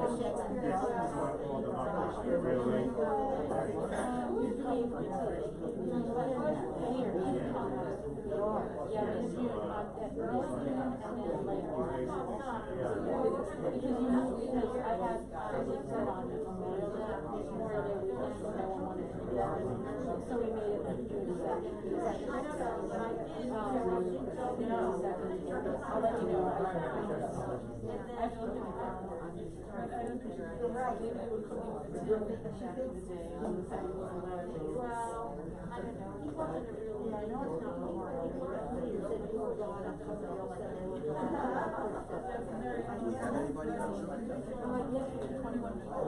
So we made it like June 2nd. I'll let you know. I have to look at the calendar. You're right. Maybe we were cooking with the back in the day. Well, I don't know. He wasn't a real. Yeah, I know it's not Memorial. You said you were going up to the Anybody else? I'm like, yes, 21 people.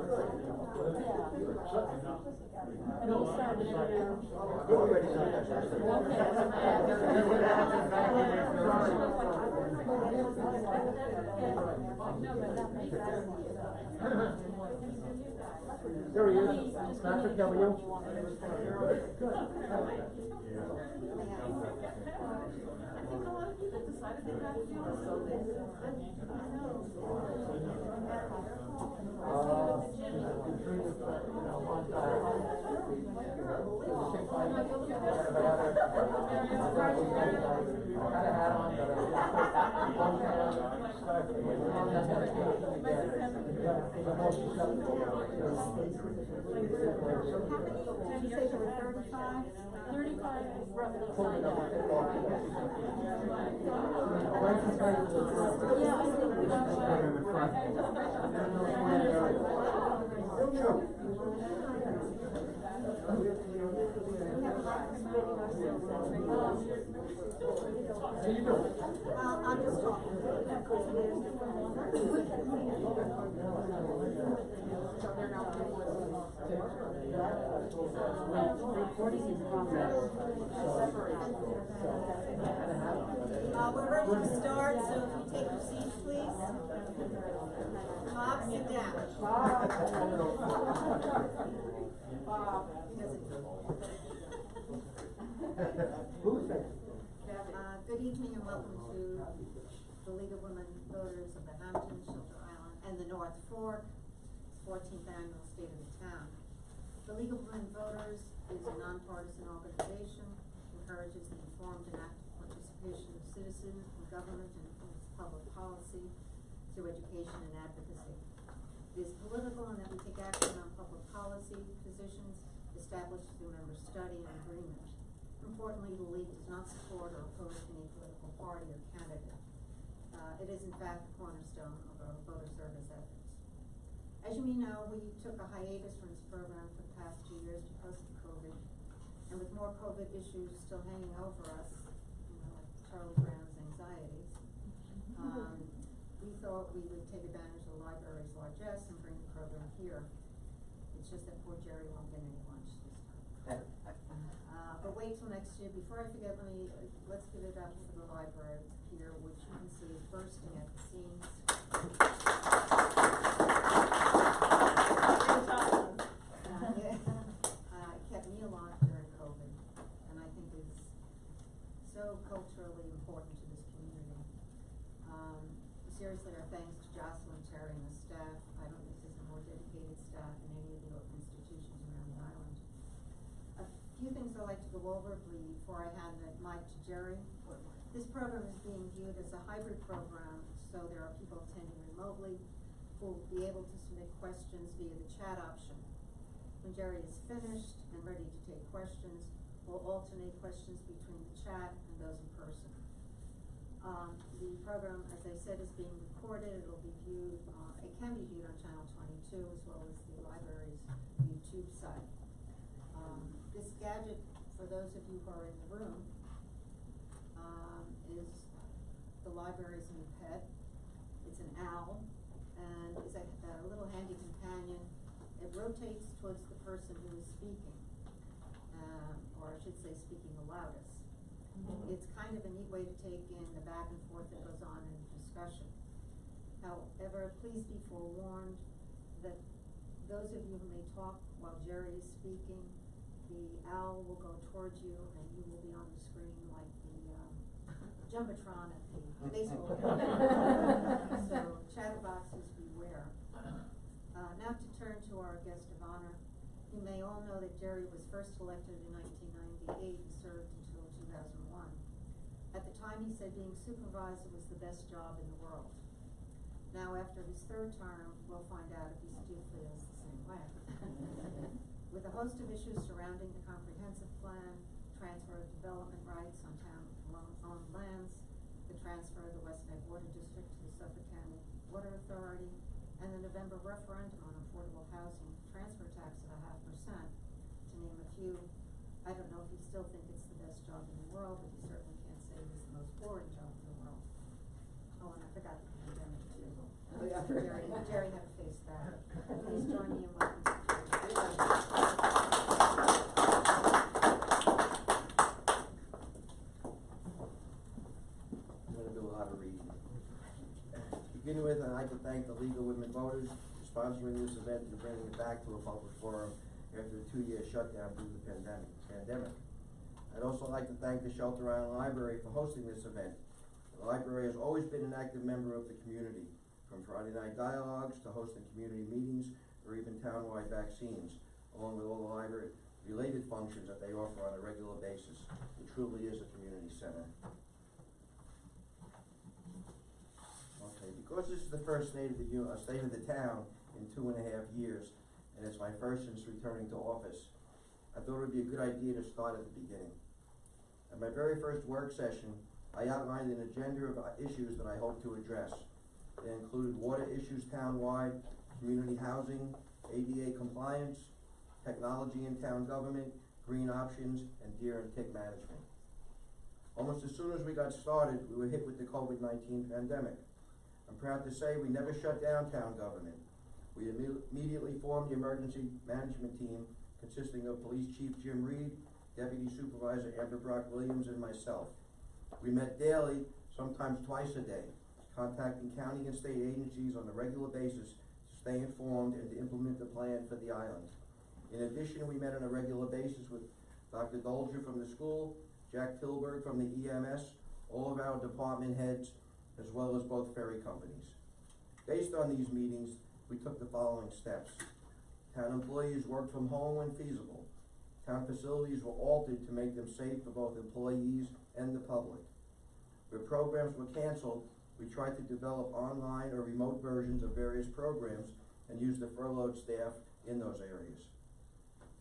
Yeah. And we started in there. We're ready to start. There he is. Patrick, how are you? Good. I think a lot of people decided they got to do this. So this. I know. Did you say there were 35? 35 roughly signed up. Yeah, I think we got How you doing? I'm just talking. Reporting is progress. We're ready to start, so if you take your seats, please. Bob, sit down. Who's that? Good evening and welcome to the League of Women Voters of the Hamptons, Shelter Island, and the North Fork, 14th Annual State of the Town. The League of Women Voters is a nonpartisan organization, encourages the informed and active participation of citizens in government and public policy through education and advocacy. It is political in that we take action on public policy positions established through member study and agreement. Importantly, the League does not support or oppose any political party or candidate. It is in fact the cornerstone of our voter service efforts. As you may know, we took a hiatus from this program for the past 2 years because of COVID, and with more COVID issues still hanging over us, like Charlie Brown's anxieties, we thought we would take advantage of the library's largesse and bring the program here. It's just that poor Jerry won't get any lunch this time. But wait till next year. Before I forget, let's give it up for the library here, which you can see is bursting at the seams. It kept me alive during COVID, and I think is so culturally important to this community. Seriously, our thanks to Jocelyn, Terry, and the staff. I don't think there's a more dedicated staff in any of the institutions around the island. A few things I'd like to go over before I hand the mic to Jerry. This program is being viewed as a hybrid program, so there are people attending remotely who will be able to submit questions via the chat option. When Jerry is finished and ready to take questions, we'll alternate questions between the chat and those in person. The program, as I said, is being recorded. It'll be viewed, it can be viewed on Channel 22 as well as the library's YouTube site. This gadget, for those of you who are in the room, is the library's new pet. It's an owl, and is a little handy companion. It rotates towards the person who is speaking, or I should say speaking the loudest. It's kind of a neat way to take in the back and forth that goes on in the discussion. However, please be forewarned that those of you who may talk while Jerry is speaking, the owl will go towards you and you will be on the screen like the Jumbotron at the baseball game. So chatterboxes beware. Now to turn to our guest of honor. You may all know that Jerry was first elected in 1998 and served until 2001. At the time, he said being supervisor was the best job in the world. Now, after his third term, we'll find out if he still feels the same way. With a host of issues surrounding the comprehensive plan, transfer of development rights on town-owned lands, the transfer of the West Neck Water District to the Suffolk County Water Authority, and the November referendum on affordable housing, transfer tax of 0.5%, to name a few. I don't know if you still think it's the best job in the world, but you certainly can't say it's the most boring job in the world. Oh, and I forgot the pandemic too. Jerry had to face that. Please join me in welcoming Jerry. I'm gonna do a lot of reading. To begin with, I'd like to thank the League of Women Voters for sponsoring this event and bringing it back to a public forum after a 2-year shutdown due to the pandemic. I'd also like to thank the Shelter Island Library for hosting this event. The library has always been an active member of the community, from Friday night dialogues to hosting community meetings or even townwide vaccines, along with all the library-related functions that they offer on a regular basis. It truly is a community center. Okay, because this is the first state of the town in 2.5 years, and it's my first since returning to office, I thought it would be a good idea to start at the beginning. At my very first work session, I outlined an agenda of issues that I hope to address. They included water issues townwide, community housing, ADA compliance, technology in town government, green options, and deer and tick management. Almost as soon as we got started, we were hit with the COVID-19 pandemic. I'm proud to say we never shut down town government. We immediately formed the emergency management team consisting of Police Chief Jim Reed, Deputy Supervisor Amber Brock Williams, and myself. We met daily, sometimes twice a day, contacting county and state agencies on a regular basis to stay informed and to implement the plan for the island. In addition, we met on a regular basis with Dr. Dolger from the school, Jack Tilburg from the EMS, all of our department heads, as well as both ferry companies. Based on these meetings, we took the following steps. Town employees worked from home when feasible. Town facilities were altered to make them safe for both employees and the public. Where programs were canceled, we tried to develop online or remote versions of various programs and use the furloughed staff in those areas.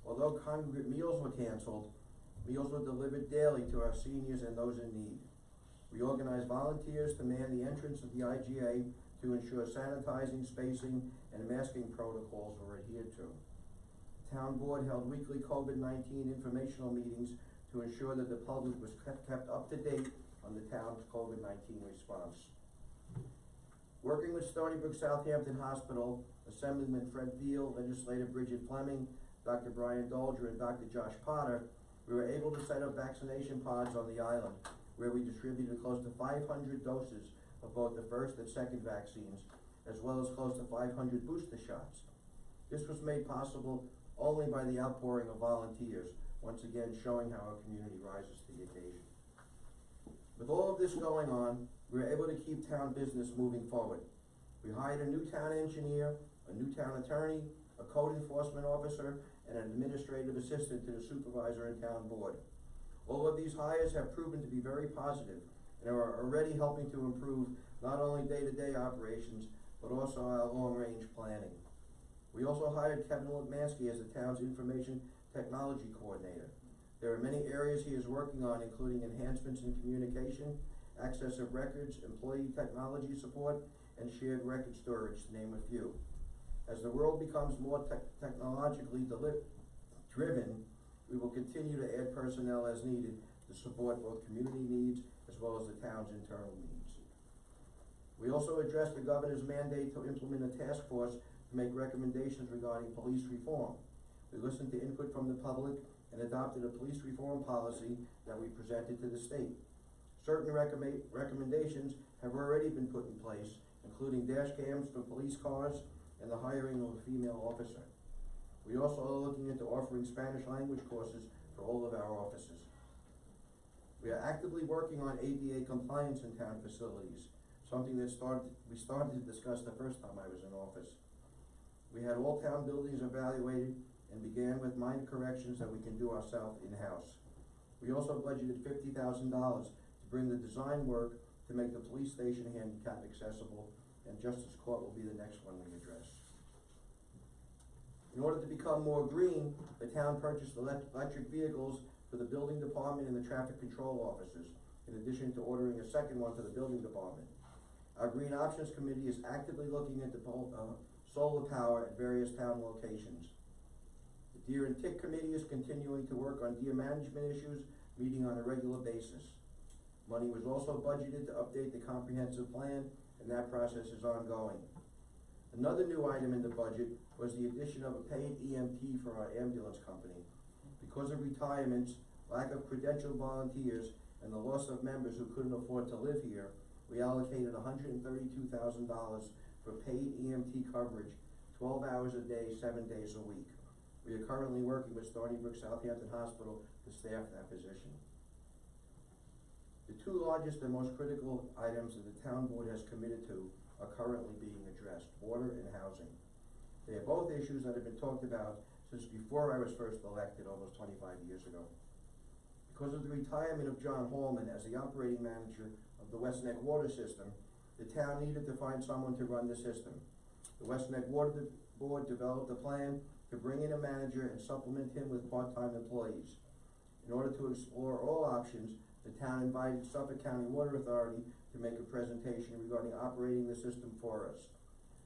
Although congregate meals were canceled, meals were delivered daily to our seniors and those in need. We organized volunteers to man the entrance of the IGA to ensure sanitizing, spacing, and masking protocols were adhered to. The town board held weekly COVID-19 informational meetings to ensure that the public was kept up to date on the town's COVID-19 response. Working with Stony Brook Southampton Hospital, Assemblyman Fred Thiel, Legislator Bridget Fleming, Dr. Brian Dolger, and Dr. Josh Potter, we were able to set up vaccination pods on the island, where we distributed close to 500 doses of both the first and second vaccines, as well as close to 500 booster shots. This was made possible only by the outpouring of volunteers, once again showing how our community rises to the occasion. With all of this going on, we were able to keep town business moving forward. We hired a new town engineer, a new town attorney, a code enforcement officer, and an administrative assistant to the supervisor and town board. All of these hires have proven to be very positive and are already helping to improve not only day-to-day operations, but also our long-range planning. We also hired Kevin Lipmansky as the town's information technology coordinator. There are many areas he is working on, including enhancements in communication, access of records, employee technology support, and shared record storage, to name a few. As the world becomes more technologically driven, we will continue to add personnel as needed to support both community needs as well as the town's internal needs. We also addressed the governor's mandate to implement a task force to make recommendations regarding police reform. We listened to input from the public and adopted a police reform policy that we presented to the state. Certain recommendations have already been put in place, including dash cams for police cars and the hiring of a female officer. We also are looking into offering Spanish language courses for all of our offices. We are actively working on ADA compliance in town facilities, something that we started to discuss the first time I was in office. We had all town buildings evaluated and began with minor corrections that we can do ourselves in-house. We also budgeted $50,000 to bring the design work to make the police station handicap accessible, and Justice Court will be the next one we address. In order to become more green, the town purchased electric vehicles for the building department and the traffic control officers, in addition to ordering a second one for the building department. Our Green Options Committee is actively looking into solar power at various town locations. The Deer and Tick Committee is continuing to work on deer management issues, meeting on a regular basis. Money was also budgeted to update the comprehensive plan, and that process is ongoing. Another new item in the budget was the addition of a paid EMT for our ambulance company. Because of retirements, lack of credentialed volunteers, and the loss of members who couldn't afford to live here, we allocated $132,000 for paid EMT coverage, 12 hours a day, 7 days a week. We are currently working with Stony Brook Southampton Hospital to staff that position. The two largest and most critical items that the town board has committed to are currently being addressed: water and housing. They are both issues that have been talked about since before I was first elected almost 25 years ago. Because of the retirement of John Hallman as the operating manager of the West Neck water system, the town needed to find someone to run the system. The West Neck Water Board developed a plan to bring in a manager and supplement him with part-time employees. In order to explore all options, the town invited Suffolk County Water Authority to make a presentation regarding operating the system for us.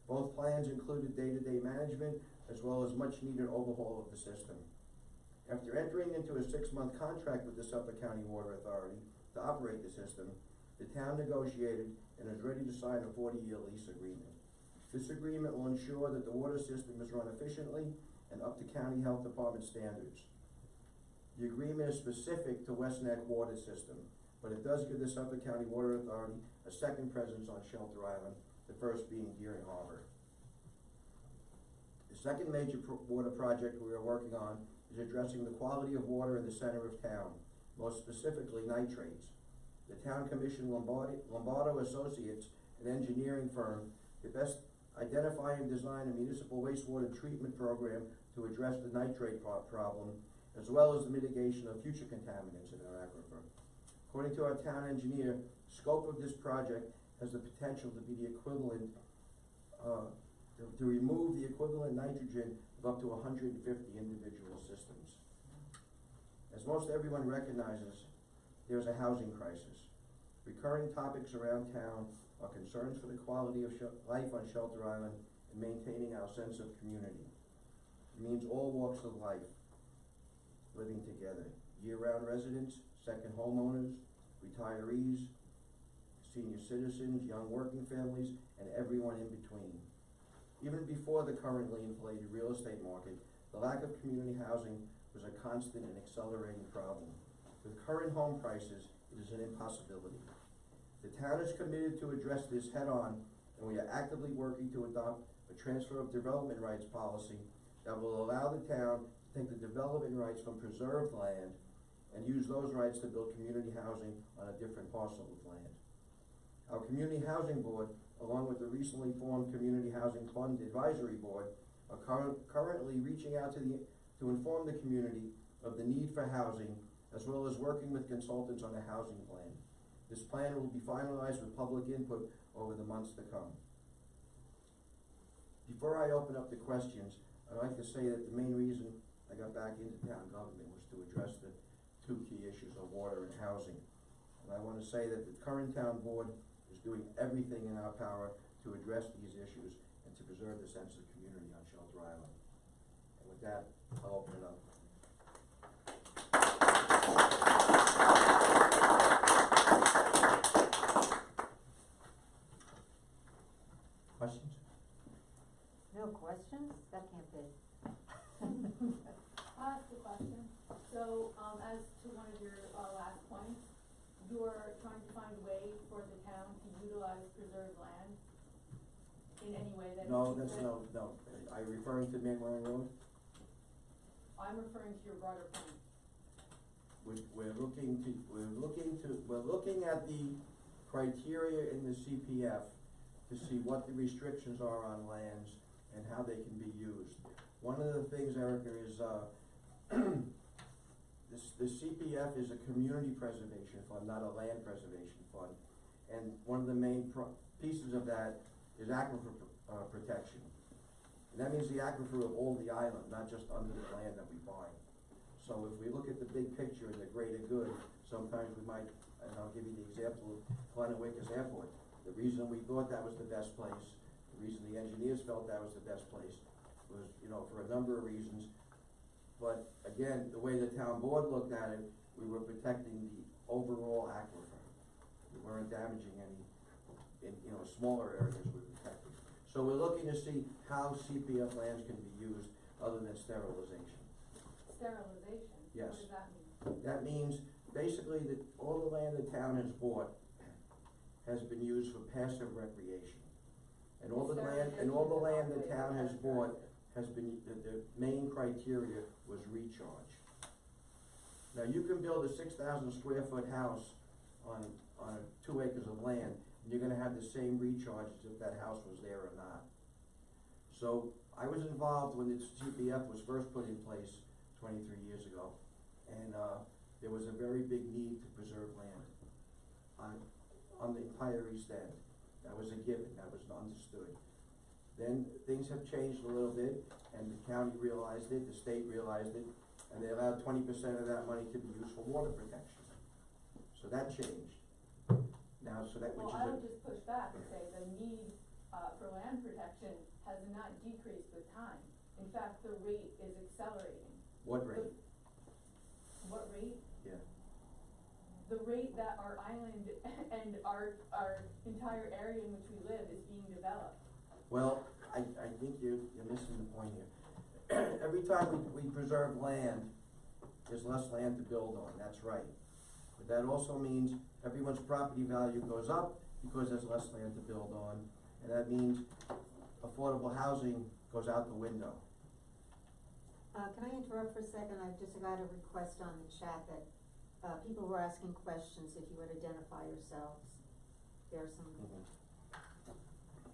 Both plans included day-to-day management as well as much-needed overhaul of the system. After entering into a 6-month contract with the Suffolk County Water Authority to operate the system, the town negotiated and is ready to sign a 40-year lease agreement. This agreement will ensure that the water system is run efficiently and up to county health department standards. The agreement is specific to West Neck water system, but it does give the Suffolk County Water Authority a second presence on Shelter Island, the first being Deering Harbor. The second major water project we are working on is addressing the quality of water in the center of town, most specifically nitrates. The town commissioned Lombardo Associates, an engineering firm, to best identify and design a municipal wastewater treatment program to address the nitrate problem, as well as the mitigation of future contaminants in our aquifer. According to our town engineer, scope of this project has the potential to be the equivalent, to remove the equivalent nitrogen of up to 150 individual systems. As most everyone recognizes, there's a housing crisis. Recurring topics around town are concerns for the quality of life on Shelter Island and maintaining our sense of community. It means all walks of life living together: year-round residents, second homeowners, retirees, senior citizens, young working families, and everyone in between. Even before the currently inflated real estate market, the lack of community housing was a constant and accelerating problem. With current home prices, it is an impossibility. The town is committed to address this head-on, and we are actively working to adopt a transfer of development rights policy that will allow the town to take the development rights from preserved land and use those rights to build community housing on a different parcel of land. Our Community Housing Board, along with the recently formed Community Housing Fund Advisory Board, are currently reaching out to inform the community of the need for housing, as well as working with consultants on a housing plan. This plan will be finalized with public input over the months to come. Before I open up the questions, I'd like to say that the main reason I got back into town government was to address the two key issues of water and housing. And I want to say that the current town board is doing everything in our power to address these issues and to preserve the sense of community on Shelter Island. And with that, I'll open it up. Questions? No questions? That can't be. I'll ask a question. So, as to one of your last points, you're trying to find a way for the town to utilize preserved land in any way that No, it that's could? no. Are you referring to Mainwaring Road? I'm referring to your broader point. We're looking at the criteria in the CPF to see what the restrictions are on lands and how they can be used. One of the things, Erica, is, the CPF is a community preservation fund, not a land preservation fund. And one of the main pieces of that is aquifer protection. And that means the aquifer of all the island, not just under the land that we buy. So if we look at the big picture and the greater good, sometimes we might, and I'll give you the example of Glenn-Wickers Airport. The reason we thought that was the best place, the reason the engineers felt that was the best place was, for a number of reasons. But again, the way the town board looked at it, we were protecting the overall aquifer. We weren't damaging any, smaller areas we were protecting. So we're looking to see how CPF lands can be used other than sterilization. Sterilization? Yes. What does that mean? That means basically that all the land the town has bought has been used for passive recreation. And all the land the town has bought has been, the main criteria was recharge. Now, you can build a 6,000 square foot house on 2 acres of land, and you're gonna have the same recharge as if that house was there or not. So, I was involved when the CPF was first put in place 23 years ago, and, there was a very big need to preserve land on the entire East End. That was a given, that was understood. Then things have changed a little bit, and the county realized it, the state realized it, and they allowed 20% of that money to be used for water protection. So that changed. Now, so that, which Well, is I would just push back and say the need, for land protection has not decreased with time. In fact, the rate is accelerating. what rate? What rate? Yeah. The rate that our island and our entire area in which we live is being developed. Well, I think you're missing the point here. Every time we preserve land, there's less land to build on, that's right. But that also means everyone's property value goes up because there's less land to build on, and that means affordable housing goes out the window. Can I interrupt for a second? I've just got a request on the chat that, people were asking questions, if you would identify yourselves. There are some,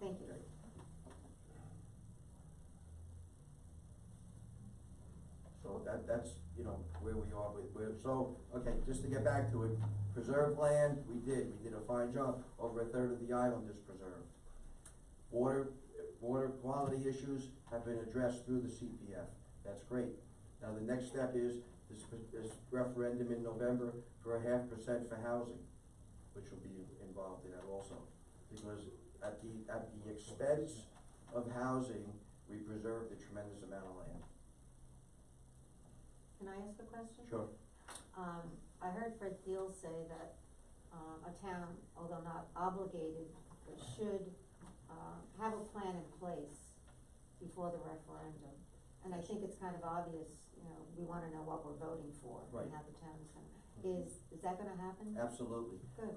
thank you. Okay. So that's, where we are so, okay, just to get back to it, preserve land, we did a fine job. Over a third of the island is preserved. Water quality issues have been addressed through the CPF, that's great. Now the next step is this referendum in November for a 0.5% for housing, which will be involved in that also. Because at the expense of housing, we preserve the tremendous amount of land. Can I ask a question? Sure. I heard Fred Thiel say that, a town, although not obligated, should, have a plan in place before the referendum. And I think it's kind of obvious, we wanna know what we're voting for Right. and how the town is gonna, is that gonna happen? Absolutely. Good.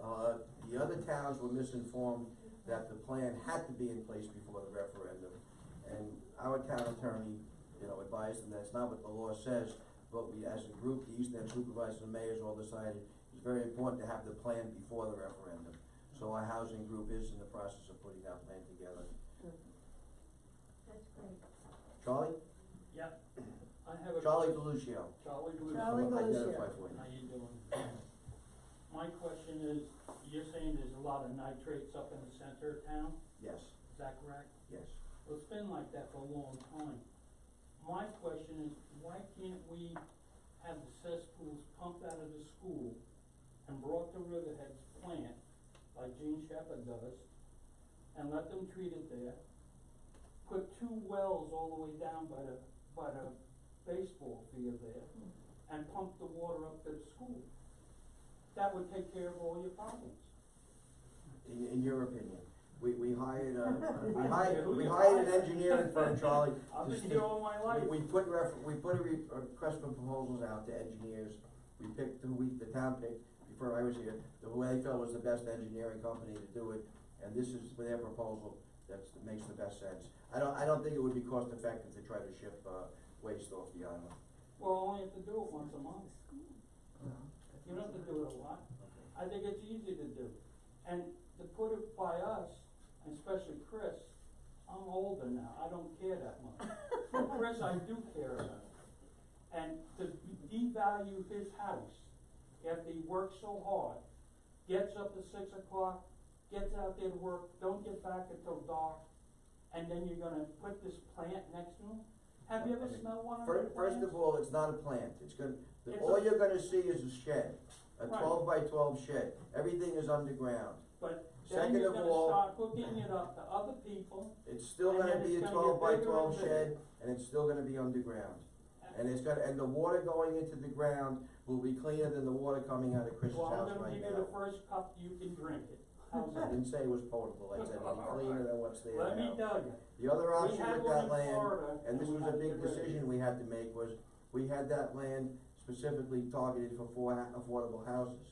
The other towns were misinformed that the plan had to be in place before the referendum. And our town attorney, advised them that it's not what the law says, but we, as a group, the East End supervisors and mayors all decided it's very important to have the plan before the referendum. So our housing group is in the process of putting that plan together. Good. That's great. Charlie? Yeah, I have a. Charlie DeLucio. Charlie DeLucio. Charlie DeLucio. Identify for you. How you doing? My question is, you're saying there's a lot of nitrates up in the center of town, Yes, is that correct? yes. Well, it's been like that for a long time. My question is, why can't we have the cesspools pumped out of the school and brought to Riverhead's plant, like Gene Shepherd does, and let them treat it there? Put 2 wells all the way down by the baseball field there, and pump the water up to the school. That would take care of all your problems. In your opinion, we hired we hired an engineering firm, Charlie. I've been here all my life. We put a request for proposals out to engineers. We picked the town picked, before I was here, who they felt was the best engineering company to do it, and this is their proposal that makes the best sense. I don't think it would be cost effective to try to ship waste off the island. Well, only have to do it once a month. You don't have to do it a lot. I think it's easy to do. And to put it by us, and especially Chris, I'm older now, I don't care that much. But Chris, I do care about it. And to devalue his house after he works so hard, gets up at 6 o'clock, gets out there to work, don't get back until dark, and then you're gonna put this plant next to him? Have you ever smelled one of those plants? First of all, it's not a plant, it's gonna, It's all a- you're gonna see is a shed, a Right. 12 by 12 shed, everything is underground. But then Second you're of gonna all- start hooking it up to other people, It's still And gonna then be it's a gonna 12 get by bigger 12 and bigger. shed, and it's still gonna be underground. And it's gonna, and the water going into the ground will be cleaner than the water coming out of Chris's well, I'm house gonna right give you now. the first cup, you can drink it. How's I that? didn't say it was potable, I said it'll be cleaner than what's there now. Let me tell you, The other we option had with one that in land, Florida, and this we was had a to big get rid of it. decision we had to make, was we had that land specifically targeted for 4 affordable houses.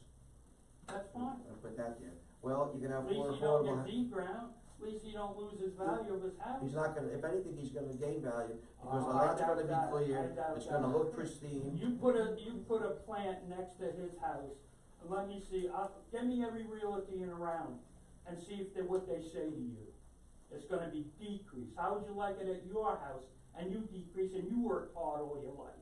That's fine. I'll put that there. Well, you can At have least 4 you don't affordable. get deep ground, at least you don't lose his value of his house. He's not gonna, if anything, he's gonna gain value, because the I lot's doubt gonna that. be clear, I doubt it's gonna that. look pristine. You put a plant next to his house, and let me see, give me every realtor in around, and see if what they say to you. It's gonna be decrease. How would you like it at your house, and you decrease, and you worked hard all your life?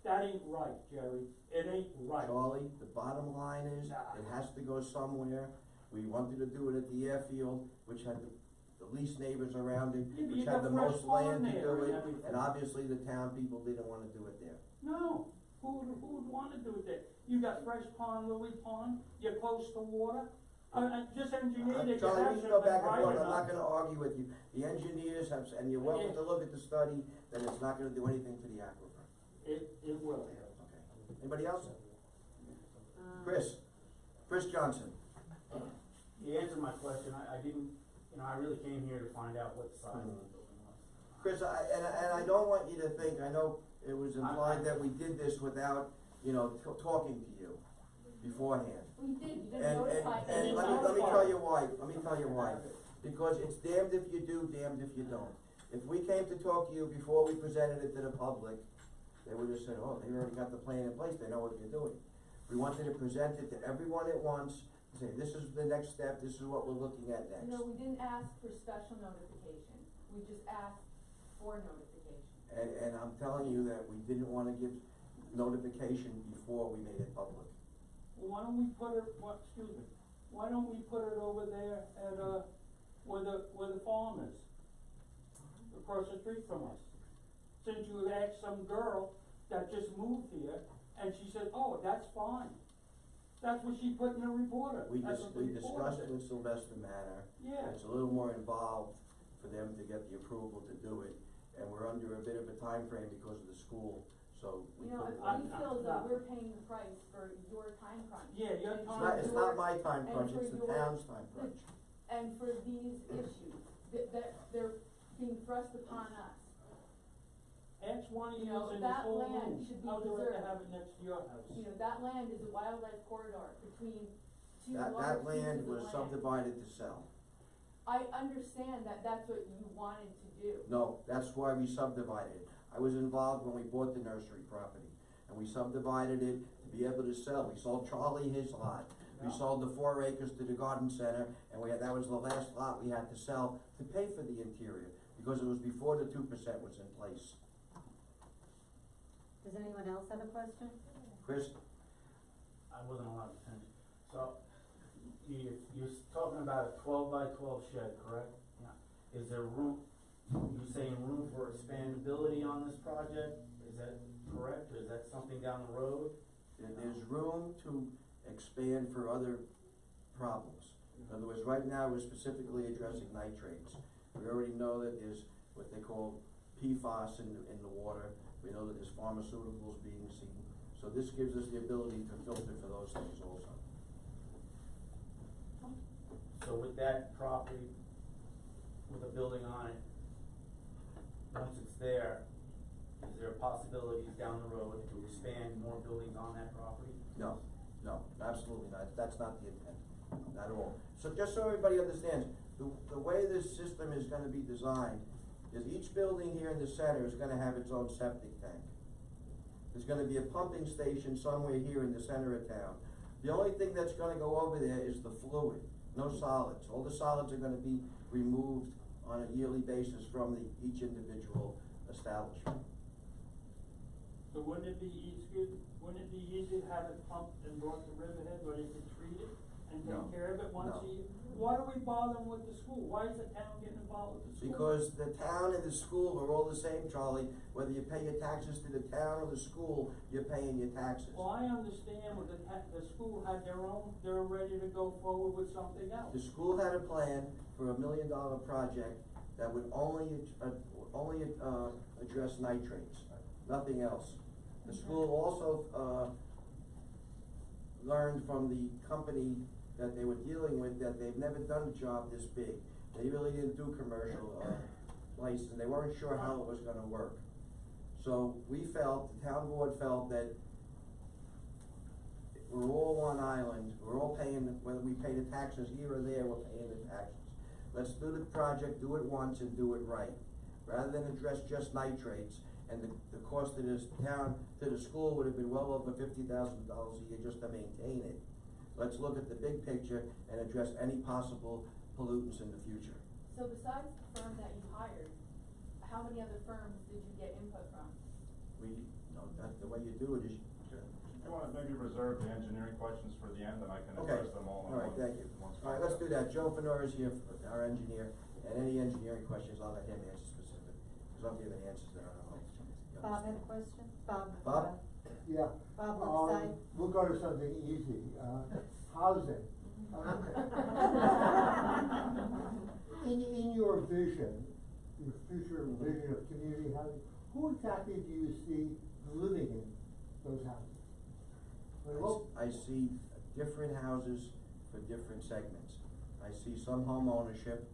That ain't right, Jerry, it ain't right. Charlie, the bottom line is, Nah. it has to go somewhere. We wanted to do it at the airfield, which had the least neighbors around it, Yeah, but which you had got the fresh most pond land to there do and it, everything. and obviously the town people didn't wanna do it there. No, who would wanna do it there? You got fresh pond, Lily Pond, you're close to water, just engineer that your Charlie, house we should can go have been back and right forth, I'm not enough. gonna argue with you. The engineers have, and you're welcome to look at the study, that it's not gonna do anything to the aquifer. It will. Okay. Anybody else? Um, Chris Johnson. You answered my question, I didn't, I really came here to find out what the size of the building was. Chris, and I don't want you to think, I know it was implied that we did this without, talking to you beforehand. We did, you didn't And notify any. let me tell you why, because it's damned if you do, damned if you don't. If we came to talk to you before we presented it to the public, they would have said, oh, they already got the plan in place, they know what you're doing. We wanted to present it to everyone at once, say, this is the next step, this is what we're looking at next. No, we didn't ask for special notification, we just asked for notification. And I'm telling you that we didn't wanna give notification before we made it public. Well, why don't we put it, why don't we put it over there at, where the farm is? Across the street from us. Since you asked some girl that just moved here, and she said, oh, that's fine. That's what she put in the reporter. We That's what the reporter discussed said. with Sylvester Manor. Yeah. It's a little more involved for them to get the approval to do it, and we're under a bit of a time frame because of the school, so we You know, couldn't. we feel as though we're paying the price for your time crunch. Yeah, your And time- for It's your- not my time and crunch, for it's the your- town's time crunch. And for these issues, that they're being thrust upon us. Ask one of You you know, in this that whole land room, should be how'd you like to preserved. have it next to your house? You know, that land is a wildlife corridor between two large That pieces land of was land. subdivided to sell. I understand that that's what you wanted to do. No, that's why we subdivided it. I was involved when we bought the nursery property, and we subdivided it to be able to sell. We sold Charlie his lot. We Yeah. sold the 4 acres to the garden center, and that was the last lot we had to sell to pay for the interior, because it was before the 2% was in place. Does anyone else have a question? Chris? I wasn't allowed to finish. So, you're talking about a 12 by 12 shed, correct? Yeah. Is there room, you saying room for expandability on this project? Is that correct, or is that something down the road? There's room to expand for other problems. In other words, right now, we're specifically addressing nitrates. We already know that there's what they call PFAS in the water. We know that there's pharmaceuticals being seen. So this gives us the ability to filter for those things also. So with that property, with a building on it, once it's there, is there possibilities down the road to expand more buildings on that property? No, absolutely not. That's not the intent, not at all. So just so everybody understands, the way this system is gonna be designed is each building here in the center is gonna have its own septic tank. There's gonna be a pumping station somewhere here in the center of town. The only thing that's gonna go over there is the fluid, no solids. All the solids are gonna be removed on a yearly basis from each individual establishment. So wouldn't it be easy to have it pumped and brought to Riverhead where they could treat it and No. take care of it once No. a year? Why are we bothering with the school? Why is the town getting involved with the school? Because the town and the school are all the same, Charlie, whether you pay your taxes to the town or the school, you're paying your taxes. Well, I understand what the school had their own, they're ready to go forward with something else. The school had a plan for $1 million project that would only address nitrates, nothing else. The school also, learned from the company that they were dealing with that they've never done a job this big. They really didn't do commercial, license, and they weren't sure how it was gonna work. So we felt, the town board felt that we're all one island, we're all paying, whether we pay the taxes here or there, we're paying the taxes. Let's do the project, do it once and do it right. Rather than address just nitrates, and the cost to this town, to the school would have been well over $50,000 a year just to maintain it. Let's look at the big picture and address any possible pollutants in the future. So besides the firm that you hired, how many other firms did you get input from? The way you do it is, You wanna maybe reserve the engineering questions for the end, and I can okay, address them all in all right, one. thank you. one All right, let's do concept. that. Joe Fenor is here, our engineer, and any engineering questions, I'll let him answer specific, because I'm giving answers that I don't know. You Bob had a understand? question? Bob? Bob? Yeah. Bob on the side. We'll go to something easy, housing. In your vision, your future vision of community housing, who exactly do you see living in those houses? I see different houses for different segments. I see some home ownership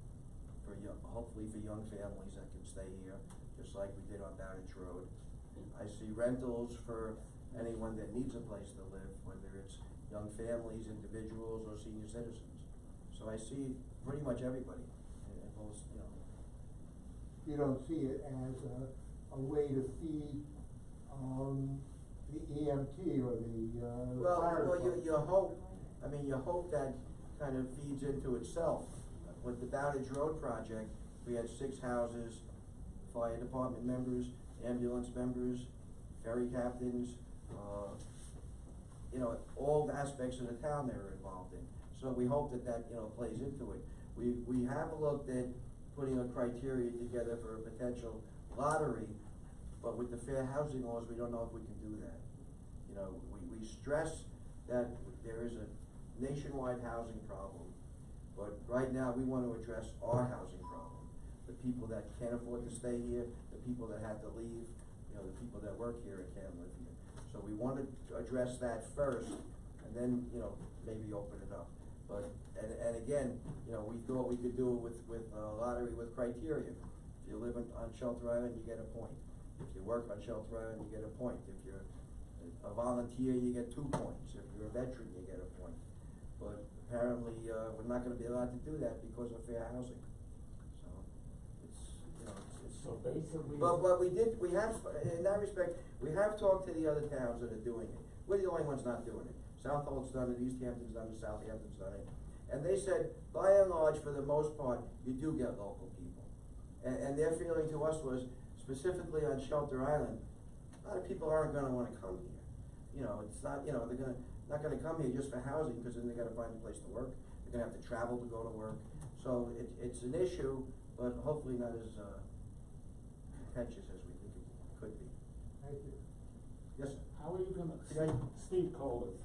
for hopefully for young families that can stay here, just like we did on Bowditch Road. I see rentals for anyone that needs a place to live, whether it's young families, individuals, or senior citizens. So I see pretty much everybody, and most, you know. You don't see it as a way to feed, the EMT or the, fire Well, department? you hope that kind of feeds into itself. With the Bowditch Road project, we had 6 houses, fire department members, ambulance members, ferry captains, all aspects of the town they were involved in. So we hope that plays into it. We have looked at putting a criteria together for a potential lottery, but with the fair housing laws, we don't know if we can do that. We stress that there is a nationwide housing problem, but right now, we want to address our housing problem. The people that can't afford to stay here, the people that had to leave, the people that work here and can't live here. So we want to address that first, and then, maybe open it up. But, and again, we thought we could do it with lottery with criteria. If you live on Shelter Island, you get a point. If you work on Shelter Island, you get a point. If you're a volunteer, you get 2 points. If you're a veteran, you get a point. But apparently, we're not gonna be allowed to do that because of fair housing. So, it's. So basically. But we have, in that respect, we have talked to the other towns that are doing it. We're the only ones not doing it. Southold's done it, East Hampton's done it, Southampton's done it. And they said, by and large, for the most part, you do get local people. And their feeling to us was, specifically on Shelter Island, a lot of people aren't gonna wanna come here. It's not, they're not gonna come here just for housing, because then they gotta find a place to work. They're gonna have to travel to go to work. So it's an issue, but hopefully not as, contentious as we think it could be. Thank you. Yes, sir. How are you gonna, Yeah. Steve Colbert,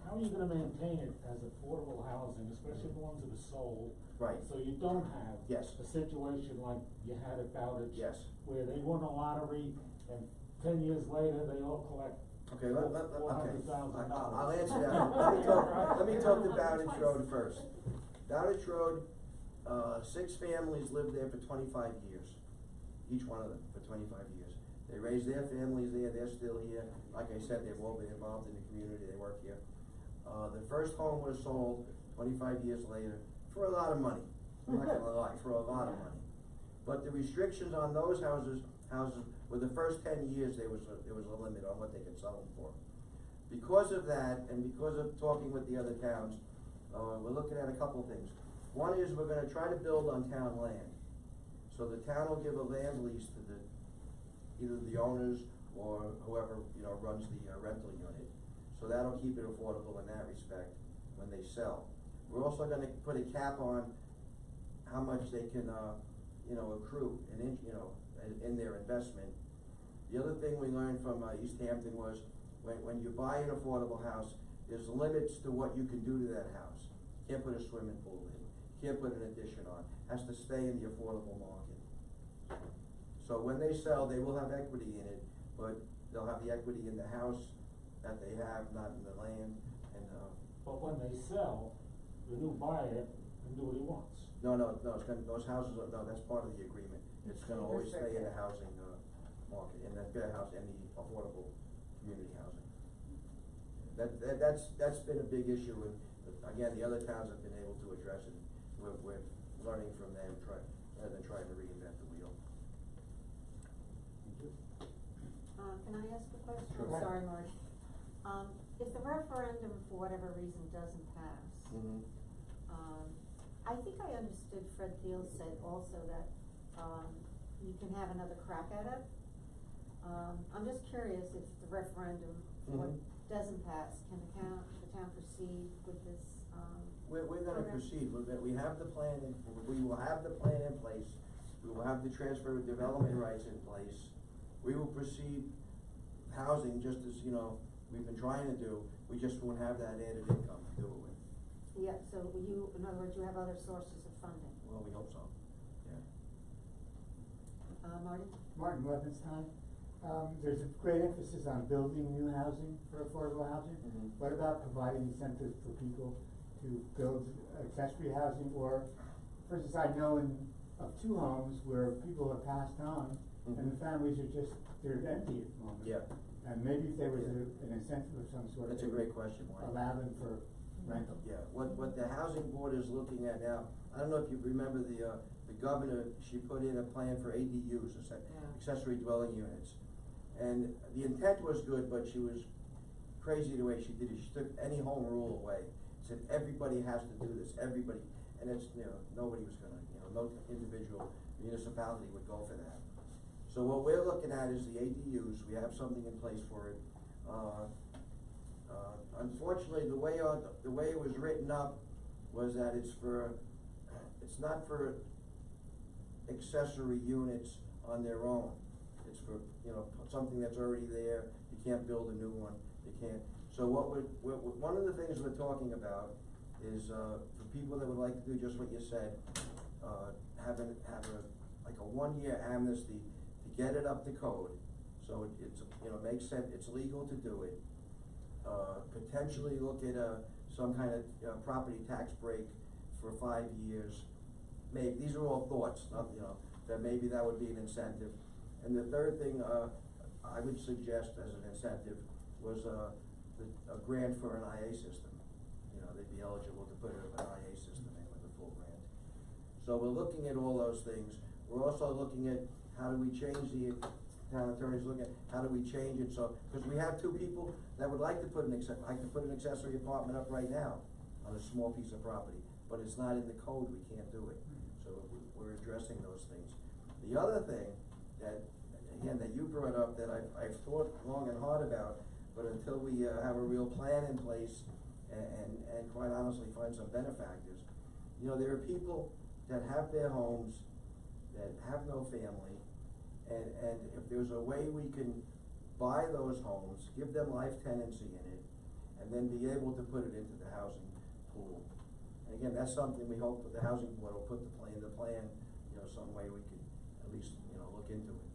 how are you gonna maintain it as affordable housing, especially the ones that are sold? Right. So you don't have. Yes. A situation like you had at Bowditch. Yes. Where they won a lottery and 10 years later, they all collect. Okay, okay. $400,000. I'll answer that. Let me talk to Bowditch Road first. Bowditch Road, 6 families lived there for 25 years, each one of them for 25 years. They raised their families there, they're still here. Like I said, they've all been involved in the community, they work here. The first home was sold 25 years later for a lot of money. I'm not gonna lie, for a lot of money. But the restrictions on those houses were the first 10 years there was a limit on what they could sell them for. Because of that, and because of talking with the other towns, we're looking at a couple things. One is we're gonna try to build on town land. So the town will give a land lease to the, either the owners or whoever, you know, runs the rental unit. So that'll keep it affordable in that respect when they sell. We're also gonna put a cap on how much they can, you know, accrue and you know, in their investment. The other thing we learned from East Hampton was when you buy an affordable house, there's limits to what you can do to that house. Can't put a swimming pool in, can't put an addition on, has to stay in the affordable market. So when they sell, they will have equity in it, but they'll have the equity in the house that they have, not in the land, and, But when they sell, the new buyer can do what he wants. no, it's gonna, those houses, no, that's part of the agreement. It's gonna always stay in the housing, market, in the fair house, and the affordable community housing. That's been a big issue, and again, the other towns have been able to address it. We're learning from them, rather than trying to reinvent the wheel. Can I ask a question? Sure. I'm sorry, Marty. If the referendum, for whatever reason, doesn't pass, I think I understood Fred Thiel said also that, you can have another crack at it. I'm just curious if the referendum doesn't pass, can the town proceed with this, We're gonna program? proceed, we have the plan, we will have the plan in place, we will have the transfer of development rights in place. We will proceed housing just as, you know, we've been trying to do, we just won't have that added income to do it with. Yeah, so you, in other words, you have other sources of funding. Well, we hope so, yeah. Marty? Martin Levinstein. There's a great emphasis on building new housing for affordable housing. What about providing incentives for people to build accessory housing, or, for instance, I know of 2 homes where people have passed on and the families are just, they're empty at the moment. Yeah. And maybe if there was an incentive of some sort. That's a great question, Marty. Allow them for rental. Yeah, what the housing board is looking at now, I don't know if you remember the governor, she put in a plan for ADUs, accessory dwelling units. And the intent was good, but she was crazy the way she did it. She took any home rule away, said everybody has to do this, everybody, and it's, you know, nobody was gonna, you know, no individual municipality would go for that. So what we're looking at is the ADUs, we have something in place for it. Unfortunately, the way it was written up was that it's not for accessory units on their own. It's for, you know, something that's already there, you can't build a new one, you can't. So one of the things we're talking about is, for people that would like to do just what you said, have like a 1-year amnesty to get it up to code, so it's, you know, makes sense, it's legal to do it. Potentially look at some kind of, property tax break for 5 years. Maybe, these are all thoughts, not, you know, that maybe that would be an incentive. And the third thing, I would suggest as an incentive was, a grant for an IA system. You know, they'd be eligible to put an IA system in with a full grant. So we're looking at all those things. We're also looking at how do we change town attorney's looking at how do we change it, so, because we have 2 people that would like to put an accessory apartment up right now on a small piece of property, but it's not in the code, we can't do it. So we're addressing those things. The other thing that, again, that you brought up that I've thought long and hard about, but until we have a real plan in place and quite honestly find some benefactors, you know, there are people that have their homes that have no family, and if there's a way we can buy those homes, give them life tenancy in it, and then be able to put it into the housing pool. And again, that's something we hope that the housing board will put in the plan, you know, some way we can at least, you know, look into it.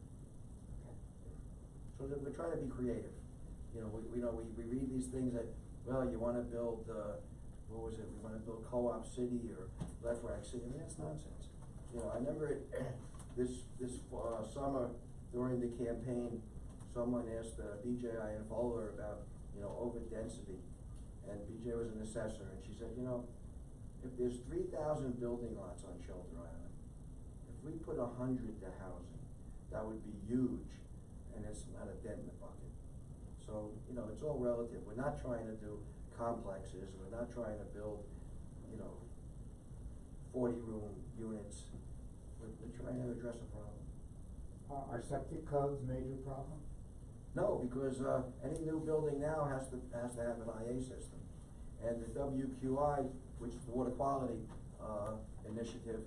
So that we're trying to be creative. You know, we read these things that, well, you wanna build, what was it, we wanna build Co-op City or Left Rack City, I mean, that's nonsense. You know, I remember this summer during the campaign, someone asked BJ Fowler about, you know, over density, and BJ was an assessor, and she said, you know, if there's 3,000 building lots on Shelter Island, if we put 100 to housing, that would be huge, and it's not a dent in the bucket. So, you know, it's all relative. We're not trying to do complexes, we're not trying to build, you know, 40-room units. we're trying to address a problem. Are septic codes a major problem? No, because, any new building now has to have an IA system. And the WQI, which is the Water Quality, Initiative,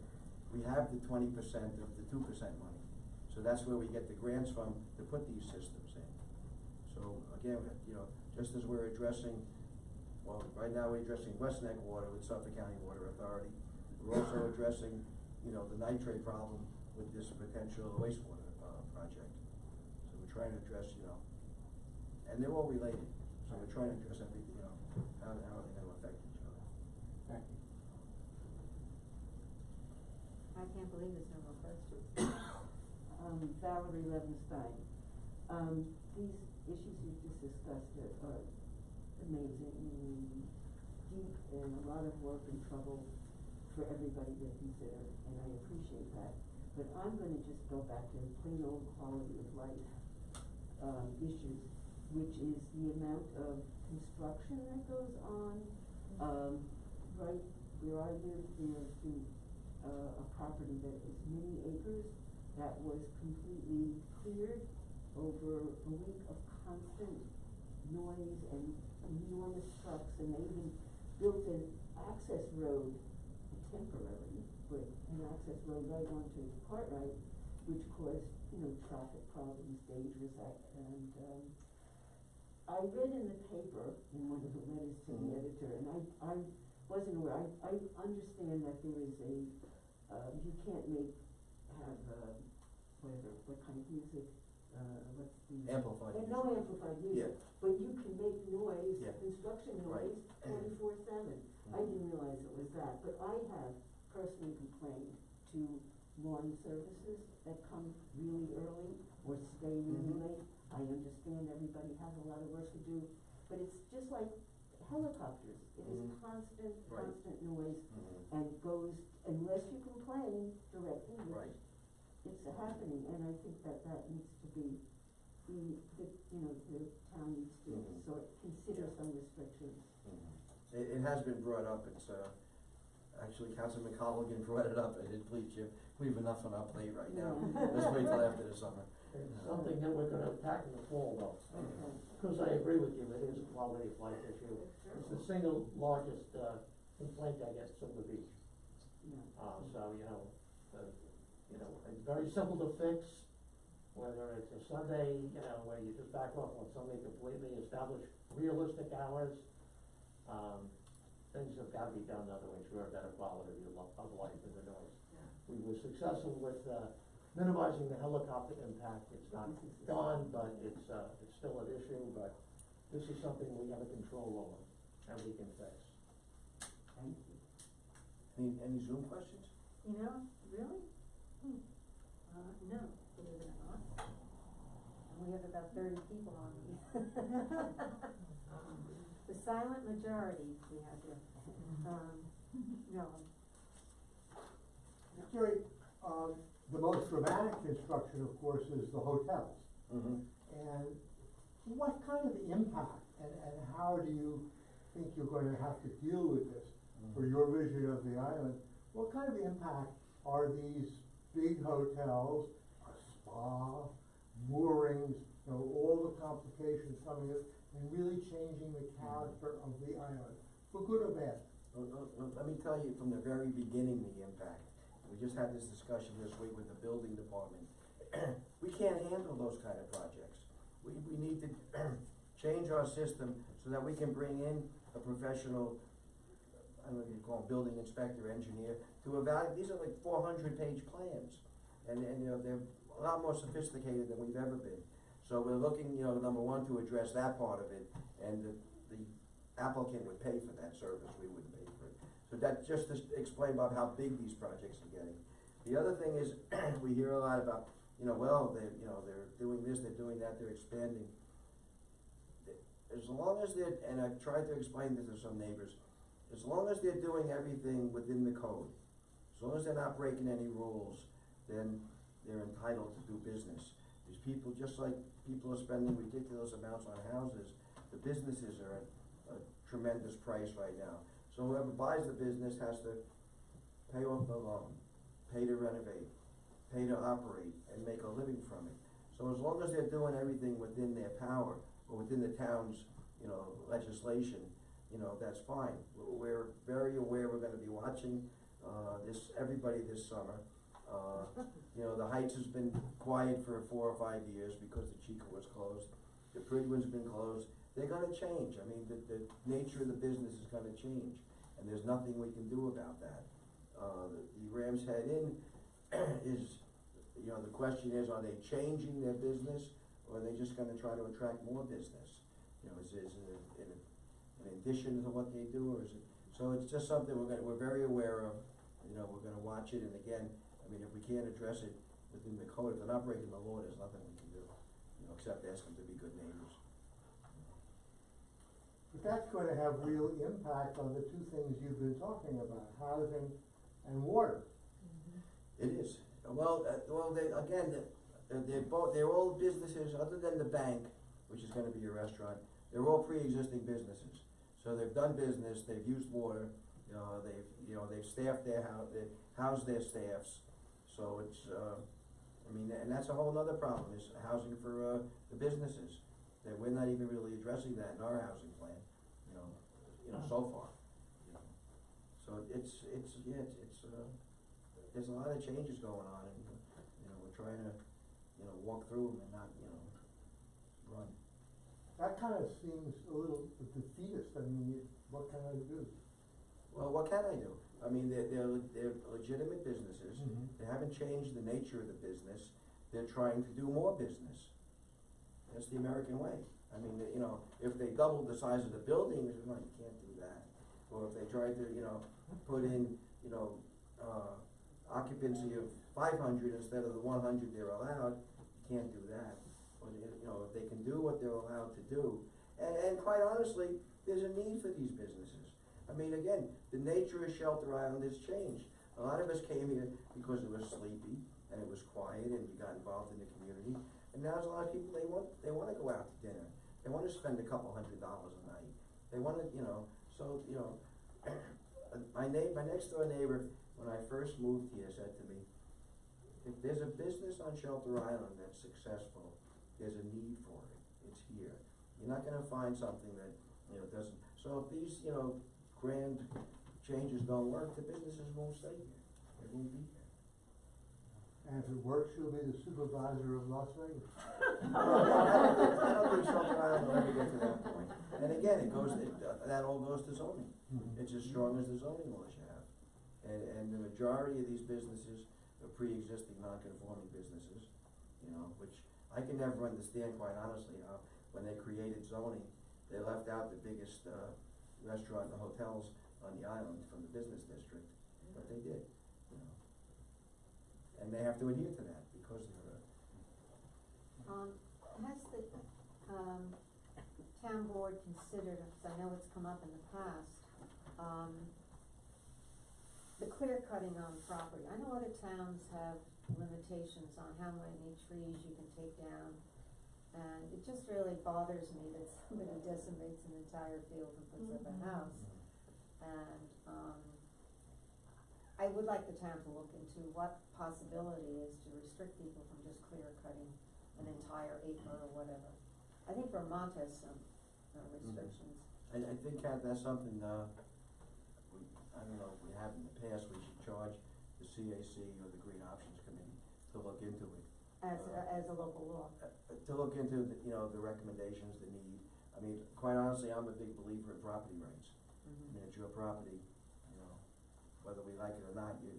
we have the 20% of the 2% money. So that's where we get the grants from to put these systems in. So again, just as we're addressing, well, right now we're addressing West Neck Water with Suffolk County Water Authority. We're also addressing, the nitrate problem with this potential wastewater, project. So we're trying to address, and they're all related. So we're trying to address everything, how they're gonna affect each other. Thank you. I can't believe there's no more questions. Valerie Levenstein. These issues you just discussed are amazing and deep and a lot of work and trouble for everybody to consider, and I appreciate that. But I'm gonna just go back to plain old quality of life, issues, which is the amount of construction that goes on. Right where I live, there's been, a property that is many acres that was completely cleared over a week of constant noise and enormous trucks, and they even built an access road, temporary, but an access road right onto Cartwright, which caused, traffic problems, dangerous and I read in the paper, in one of the letters to the editor, and I wasn't aware, I understand that there is you can't have, what kind of music, what's the. Amplified music. No amplified music, but you can make noise, Yeah. construction Right. noise, 24/7. I didn't realize it was that, but I have personally complained to lawn services that come really early or stay really late. I understand everybody has a lot of work to do, but it's just like helicopters. It is constant noise and goes, unless you complain directly, Right. it's happening, and I think that needs to be, the town needs to sort, consider some restrictions. It has been brought up, it's, actually Councilman Colligan brought it up, I did please, Jim, we have enough on our plate right now, let's wait till after the summer. It's something that we're gonna attack in the fall though, Okay. because I agree with you, it is a quality of life issue. It's the single largest, complaint I get from the beach. Yeah. So, it's very simple to fix, whether it's a Sunday, where you just back off on Sunday completely, establish realistic hours. Things have gotta be done that will ensure a better quality of life in the noise. Yeah. We were successful with, minimizing the helicopter impact. It's not done, but it's still an issue, but this is something we have a control over and we can fix. Thank you. Any Zoom questions? Really? No, believe it or not. And we have about 30 people on the the silent majority we have here. No. Jerry, the most dramatic construction, of course, is the hotels. And what kind of impact and how do you think you're going to have to deal with this for your vision of the island? What kind of impact are these big hotels, a spa, moorings, all the complications coming in and really changing the character of the island, for good or bad? Let me tell you from the very beginning the impact. We just had this discussion this week with the building department. We can't handle those kind of projects. We need to change our system so that we can bring in a professional, I don't know if you call them building inspector, engineer, to evaluate. These are like 400-page plans. And they're a lot more sophisticated than we've ever been. So we're looking, number one, to address that part of it, and the applicant would pay for that service, we wouldn't pay for it. So that, just to explain about how big these projects are getting. The other thing is, we hear a lot about, they're doing this, they're doing that, they're expanding. As long as they're, and I've tried to explain this to some neighbors, as long as they're doing everything within the code, as long as they're not breaking any rules, then they're entitled to do business. These people, just like people are spending ridiculous amounts on houses, the businesses are at a tremendous price right now. So whoever buys the business has to pay off the loan, pay to renovate, pay to operate and make a living from it. So as long as they're doing everything within their power, or within the town's, you know, legislation, you know, that's fine. We're very aware, we're gonna be watching, everybody this summer. You know, the Heights has been quiet for 4 or 5 years because the Chica was closed. The Prydwen's been closed. They're gonna change. I mean, the nature of the business is gonna change, and there's nothing we can do about that. The Rams Head Inn is, you know, the question is, are they changing their business, or are they just gonna try to attract more business? You know, is it in addition to what they do, or is it, so it's just something we're very aware of. You know, we're gonna watch it, and again, I mean, if we can't address it within the code, if they're not breaking the law, there's nothing we can do, you know, except ask them to be good neighbors. But that's gonna have real impact on the two things you've been talking about, housing and water. It is. Well, they're all businesses, other than the bank, which is gonna be a restaurant, they're all pre-existing businesses. So they've done business, they've used water, they've staffed their they've housed their staffs. So it's, I mean, and that's a whole other problem, is housing for, the businesses. That we're not even really addressing that in our housing plan, so far. So there's a lot of changes going on, and, we're trying to, walk through them and not, run. That kind of seems a little defeatist. I mean, what can I do? Well, what can I do? I mean, they're legitimate businesses. Mhm. They haven't changed the nature of the business. They're trying to do more business. That's the American way. I mean, if they doubled the size of the buildings, well, you can't do that. Or if they tried to, put in, occupancy of 500 instead of the 100 they're allowed, you can't do that. Or, if they can do what they're allowed to do. And quite honestly, there's a need for these businesses. I mean, again, the nature of Shelter Island has changed. A lot of us came here because it was sleepy and it was quiet and you got involved in the community. And now there's a lot of people, they wanna go out to dinner. They wanna spend a couple $100 a night. They wanna, my next door neighbor, when I first moved here, said to me, if there's a business on Shelter Island that's successful, there's a need for it. It's here. You're not gonna find something that, doesn't. So if these, grand changes don't work, the businesses won't stay here. They won't be here. And if it works, you'll be the supervisor of Las Vegas. I don't think Shelter Island will ever get to that point. And again, that all goes to zoning. Mhm. It's as strong as the zoning laws you have. And the majority of these businesses are pre-existing non-conforming businesses, which I can never understand, quite honestly, how when they created zoning, they left out the biggest, restaurant and hotels on the island from the business district, but they did, And they have to adhere to that because they're, Has the, town board considered, because I know it's come up in the past, the clear cutting on property? I know other towns have limitations on how many trees you can take down, and it just really bothers me that somebody decimates an entire field and puts up a house. And, I would like the town to look into what possibility is to restrict people from just clear cutting an entire acre or whatever. I think Vermont has some restrictions. I think, Kat, that's something, I don't know if we have in the past, we should charge the CAC or the Green Options Committee to look into it. As a local law. To look into, the recommendations, the need. I mean, quite honestly, I'm a big believer in property rights. I mean, it's your property, whether we like it or not, it's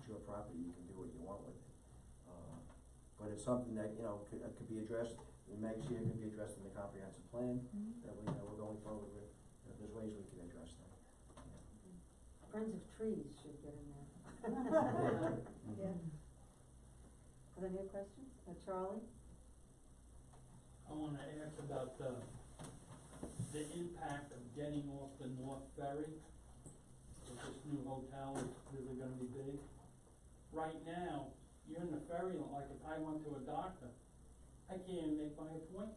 your property, you can do what you want with it. But it's something that, could be addressed, Meg's here, could be addressed in the comprehensive plan that we're going forward with. There's ways we can address that. Friends of trees should get in there. Yeah. Are there any questions? Charlie? I wanna ask about the impact of getting off the North Ferry. If this new hotel is really gonna be big. Right now, you're in the ferry, like if I went to a doctor, I can't even make my appointment.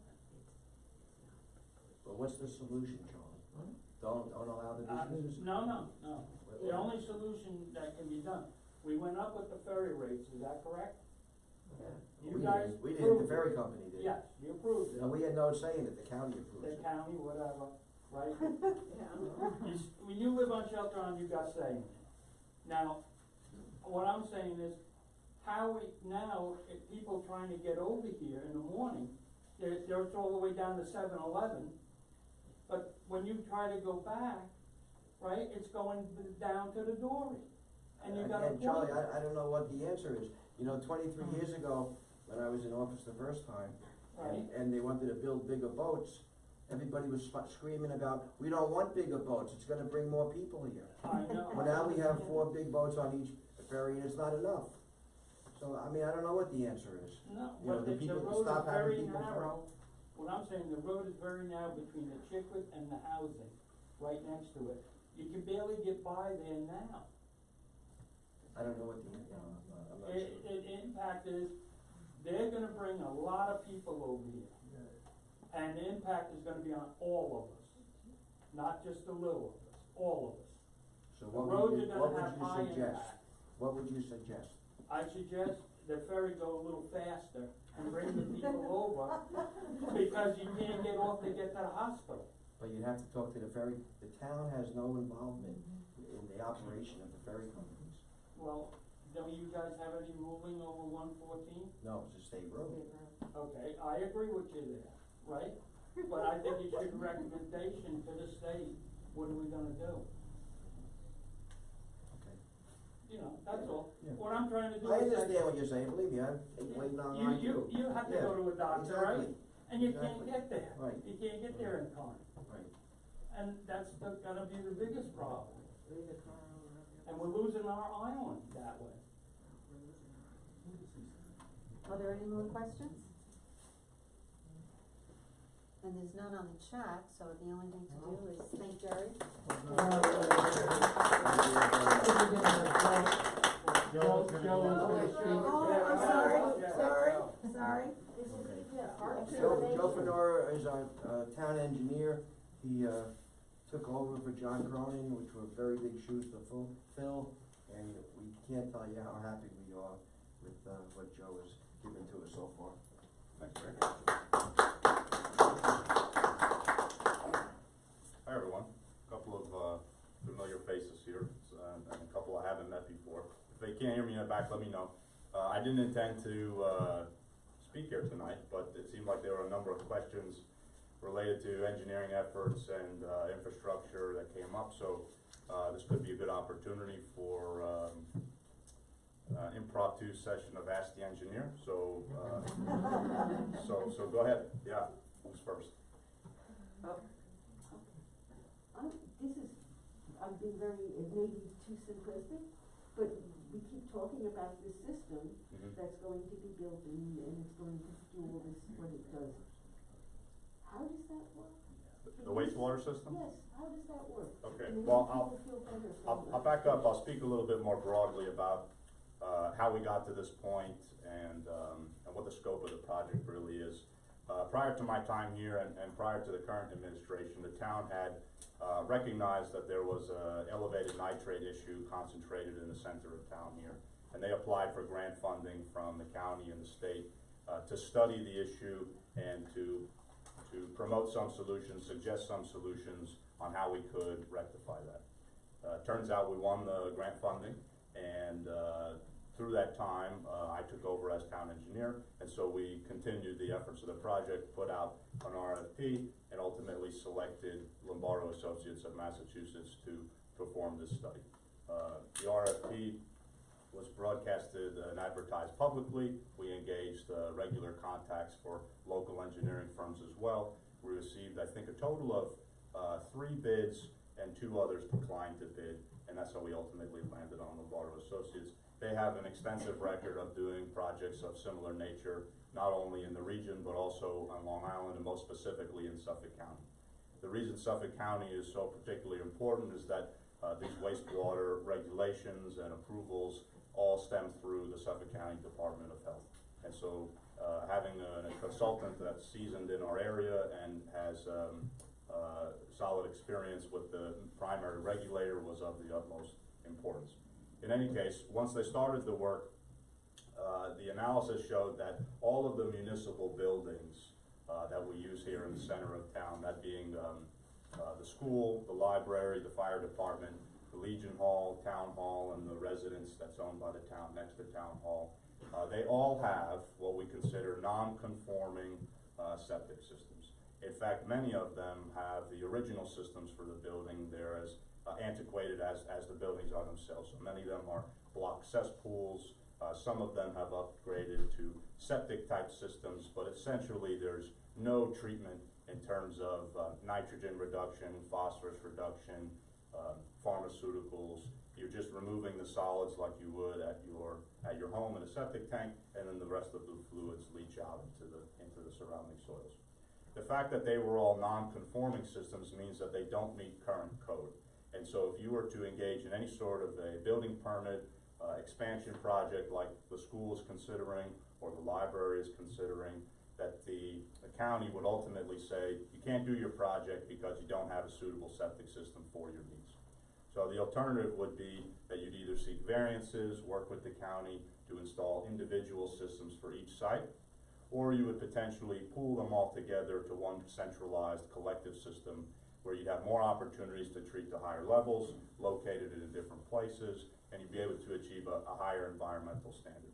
But what's the solution, Charlie? Don't allow the businesses? No. The only solution that can be done, We went up with the ferry rates, is that correct? You We guys didn't, the approved it. ferry company did. Yes, you approved it. And we had no say in it, the county approved The it. county, whatever, right? Yeah. When you live on Shelter Island, you got say in it. Now, what I'm saying is, how we, now, if people trying to get over here in the morning, they're all the way down to 7-Eleven, but when you try to go back, right, it's going down to the Dory. And you got a And Charlie, point. I don't know what the answer is. You know, 23 years ago, when I was in office the first time, Right. and they wanted to build bigger boats, everybody was screaming about, we don't want bigger boats, it's gonna bring more people here. I know. Well, now we have 4 big boats on each ferry, and it's not enough. So, I mean, I don't know what the answer is. No, You know, but the the people to road stop is having very people narrow. What I'm saying, the road is very narrow between the Chiclet and the housing, right next to it. You can barely get by there now. I don't know what the, I'm not sure. The impact is, they're gonna bring a lot of people over here. And the impact is gonna be on all of us, not just the little of us, all of us. So The what roads would are you, gonna what have would high you suggest? impact. What would you suggest? I suggest the ferry go a little faster and bring the people over, because you can't get off to get to the hospital. But you'd have to talk to the ferry, the town has no involvement in the operation of the ferry companies. Well, don't you guys have any ruling over 114? No, it's a state road. Okay, I agree with you there, right? But I think you should recommendation to the state, what are we gonna do? Okay. You know, that's all. Yeah. What I'm trying to do I is. understand what you're saying, believe me, I'm waiting on mine too. You have to Yeah, go to a doctor, right? exactly. And you can't Exactly. get there. Right. You can't get there in time. Right. And that's gonna be the biggest problem. And we're losing our island that way. Are there any more questions? And there's none on the chat, so the only thing to do is thank Jerry. Joe is gonna speak. Oh, I'm sorry. Joe Fenora is our, town engineer. He, took over for John Cronin, which were very big shoes to fill, and we can't tell you how happy we are with, what Joe has given to us so far. Thanks, Rick. Hi, everyone. A couple of familiar faces here, and a couple I haven't met before. If they can't hear me in the back, let me know. I didn't intend to speak here tonight, but it seemed like there were a number of questions related to engineering efforts and infrastructure that came up, so this could be a good opportunity for impromptu session of Ask the Engineer. So, so go ahead. Yeah, who's first? I've been very, it may be too simplistic, but we keep talking about this system that's going to be built and it's going to do all this, what it does. How does that work? The wastewater system? Yes, how does that work? Okay, And well, people feel better from I'll back up. I'll speak a little bit more broadly about how we got to this point and what the scope of the project really is. Prior to my time here and prior to the current administration, the town had recognized that there was an elevated nitrate issue concentrated in the center of town here. And they applied for grant funding from the county and the state to study the issue and to promote some solutions, suggest some solutions on how we could rectify that. Turns out we won the grant funding, and through that time, I took over as town engineer, and so we continued the efforts of the project, put out an RFP, and ultimately selected Lombardo Associates of Massachusetts to perform this study. The RFP was broadcasted and advertised publicly. We engaged regular contacts for local engineering firms as well. We received, I think, a total of 3 bids, and 2 others declined to bid, and that's how we ultimately landed on Lombardo Associates. They have an extensive record of doing projects of similar nature, not only in the region, but also on Long Island, and most specifically in Suffolk County. The reason Suffolk County is so particularly important is that these wastewater regulations and approvals all stem through the Suffolk County Department of Health. And so having a consultant that's seasoned in our area and has solid experience with the primary regulator was of the utmost importance. In any case, once they started the work, the analysis showed that all of the municipal buildings that we use here in the center of town, that being the school, the library, the fire department, the Legion Hall, Town Hall, and the residence that's owned by the town next to Town Hall, they all have what we consider non-conforming septic systems. In fact, many of them have the original systems for the building. They're as antiquated as the buildings are themselves. So many of them are block cesspools. Some of them have upgraded to septic type systems, but essentially there's no treatment in terms of nitrogen reduction, phosphorus reduction, pharmaceuticals. You're just removing the solids like you would at your home in a septic tank, and then the rest of the fluids leach out into the surrounding soils. The fact that they were all non-conforming systems means that they don't meet current code. And so if you were to engage in any sort of a building permit, expansion project like the school is considering or the library is considering, that the county would ultimately say, you can't do your project because you don't have a suitable septic system for your needs. So the alternative would be that you'd either seek variances, work with the county to install individual systems for each site, or you would potentially pool them all together to one centralized collective system where you'd have more opportunities to treat the higher levels, located in different places, and you'd be able to achieve a higher environmental standard.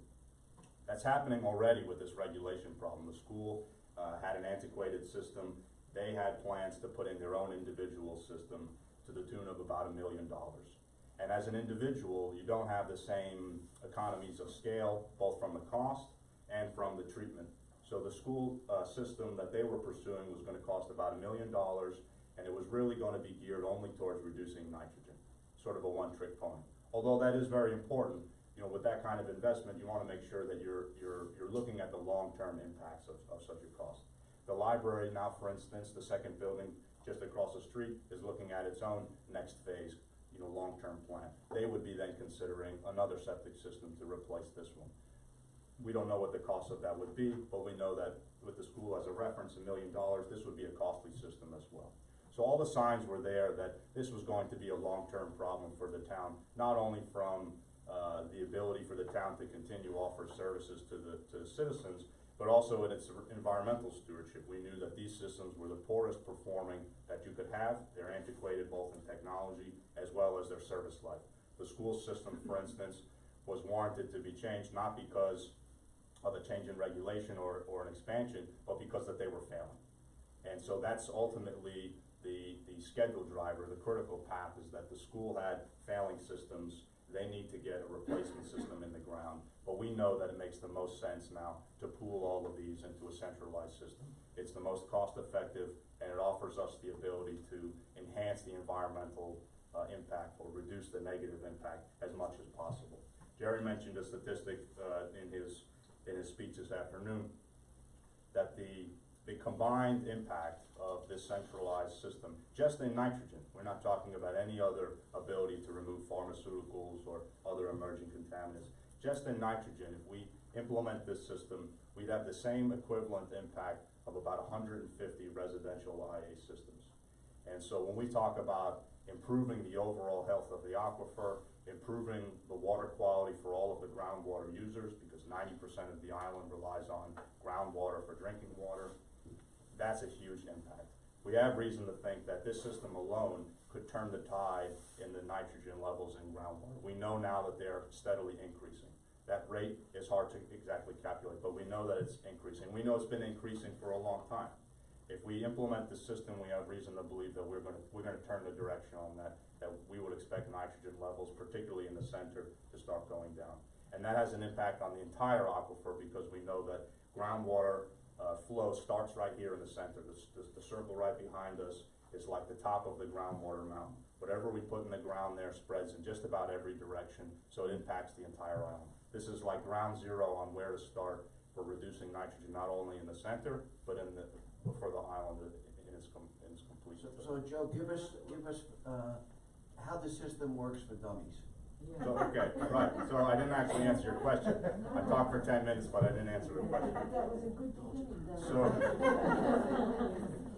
That's happening already with this regulation problem. The school had an antiquated system. They had plans to put in their own individual system to the tune of about $1 million. And as an individual, you don't have the same economies of scale, both from the cost and from the treatment. So the school system that they were pursuing was going to cost about $1 million, and it was really going to be geared only towards reducing nitrogen, sort of a one-trick pony. Although that is very important, you know, with that kind of investment, you want to make sure that you're looking at the long-term impacts of such a cost. The library now, for instance, the second building just across the street is looking at its own next phase, you know, long-term plan. They would be then considering another septic system to replace this one. We don't know what the cost of that would be, but we know that with the school as a reference, $1 million, this would be a costly system as well. So all the signs were there that this was going to be a long-term problem for the town, not only from the ability for the town to continue to offer services to the citizens, but also in its environmental stewardship. We knew that these systems were the poorest performing that you could have. They're antiquated both in technology as well as their service life. The school system, for instance, was warranted to be changed not because of a change in regulation or an expansion, but because that they were failing. And so that's ultimately the schedule driver. The critical path is that the school had failing systems. They need to get a replacement system in the ground, but we know that it makes the most sense now to pool all of these into a centralized system. It's the most cost effective, and it offers us the ability to enhance the environmental impact or reduce the negative impact as much as possible. Jerry mentioned a statistic in his speech this afternoon that the combined impact of this centralized system, just in nitrogen, we're not talking about any other ability to remove pharmaceuticals or other emerging contaminants, just in nitrogen, if we implement this system, we'd have the same equivalent impact of about 150 residential IA systems. And so when we talk about improving the overall health of the aquifer, improving the water quality for all of the groundwater users, because 90% of the island relies on groundwater for drinking water, that's a huge impact. We have reason to think that this system alone could turn the tide in the nitrogen levels in groundwater. We know now that they're steadily increasing. That rate is hard to exactly calculate, but we know that it's increasing. We know it's been increasing for a long time. If we implement the system, we have reason to believe that we're going to turn the direction on that we would expect nitrogen levels, particularly in the center, to start going down. And that has an impact on the entire aquifer because we know that groundwater flow starts right here in the center. The circle right behind us is like the top of the groundwater mountain. Whatever we put in the ground there spreads in just about every direction, so it impacts the entire island. This is like ground zero on where to start for reducing nitrogen, not only in the center, but for the island in its completion. So Joe, give us how the system works for dummies. So, okay, right, so I didn't actually answer your question. I talked for 10 minutes, but I didn't answer the question. That was a good beginning, though.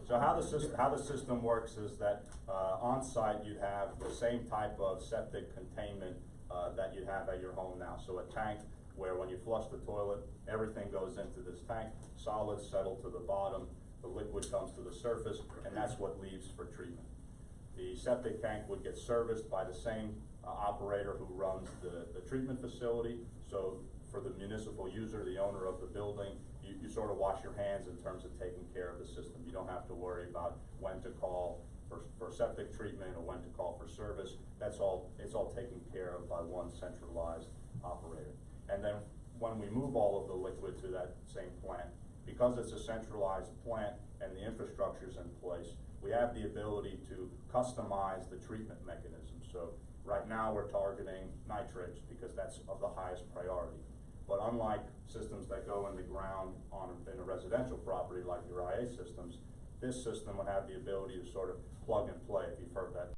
So how the system works is that on site you have the same type of septic containment that you have at your home now. So a tank where when you flush the toilet, everything goes into this tank, solids settle to the bottom, the liquid comes to the surface, and that's what leaves for treatment. The septic tank would get serviced by the same operator who runs the treatment facility. So for the municipal user, the owner of the building, you sort of wash your hands in terms of taking care of the system. You don't have to worry about when to call for septic treatment or when to call for service. It's all taken care of by one centralized operator. And then when we move all of the liquid to that same plant, because it's a centralized plant and the infrastructure's in place, we have the ability to customize the treatment mechanism. So right now we're targeting nitrates because that's of the highest priority. But unlike systems that go in the ground in a residential property like your IA systems, this system would have the ability to sort of plug and play, if you've heard that